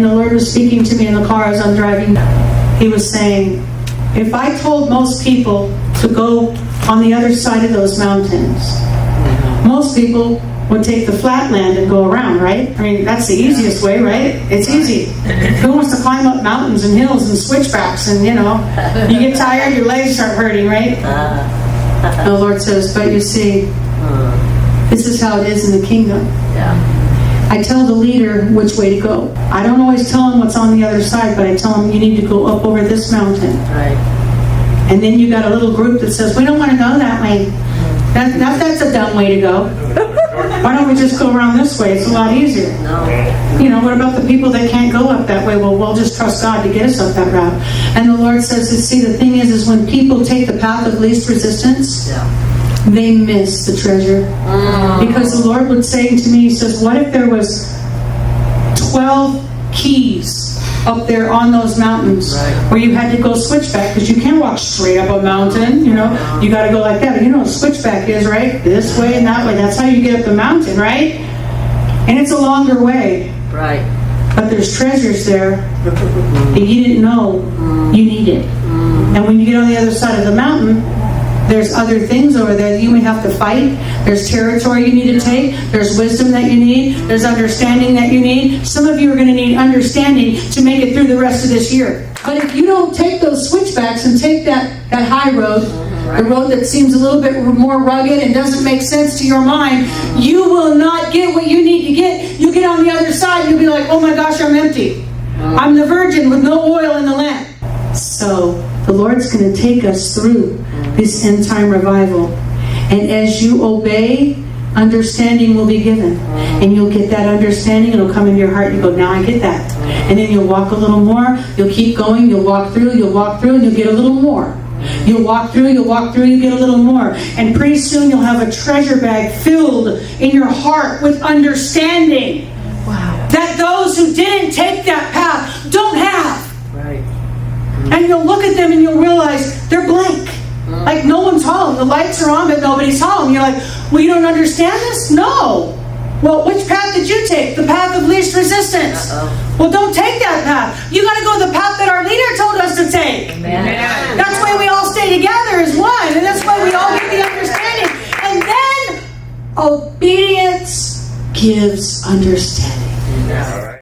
And the Lord was speaking to me in the car as I'm driving. He was saying, if I told most people to go on the other side of those mountains, most people would take the flat land and go around, right? I mean, that's the easiest way, right? It's easy. Who wants to climb up mountains and hills and switchbacks and, you get tired, your legs start hurting, right? The Lord says, but you see, this is how it is in the kingdom. I tell the leader which way to go. I don't always tell him what's on the other side, but I tell him you need to go up over this mountain. Right. And then you got a little group that says, we don't want to go that way. That's a dumb way to go. Why don't we just go around this way? It's a lot easier. No. What about the people that can't go up that way? Well, we'll just trust God to get us up that route. And the Lord says, see, the thing is when people take the path of least resistance, they miss the treasure. Because the Lord was saying to me, he says, what if there was 12 keys up there on those mountains, where you had to go switchback, because you can't walk straight up a mountain, you got to go like that. What switchback is, right? This way and that way. That's how you get up the mountain, right? And it's a longer way. Right. But there's treasures there that you didn't know you needed. And when you get on the other side of the mountain, there's other things over there that you may have to fight. There's territory you need to take. There's wisdom that you need. There's understanding that you need. Some of you are going to need understanding to make it through the rest of this year. But if you don't take those switchbacks and take that high road, the road that seems a little bit more rugged and doesn't make sense to your mind, you will not get what you need to get. You get on the other side, you'll be like, oh my gosh, I'm empty. I'm the virgin with no oil in the lamp. So the Lord's going to take us through this end time revival. And as you obey, understanding will be given. And you'll get that understanding. It'll come into your heart. You go, now I get that. And then you'll walk a little more. You'll keep going. You'll walk through, and you'll get a little more. You'll walk through, you get a little more. And pretty soon you'll have a treasure bag filled in your heart with understanding. Wow. That those who didn't take that path don't have. Right. And you'll look at them and you'll realize they're blank. Like no one's home. The lights are on, but nobody's home. You're like, well, you don't understand this? No. Well, which path did you take? The path of least resistance. Well, don't take that path. You got to go the path that our leader told us to take. Amen. That's why we all stay together as one. And that's why we all get the understanding. And then obedience gives understanding.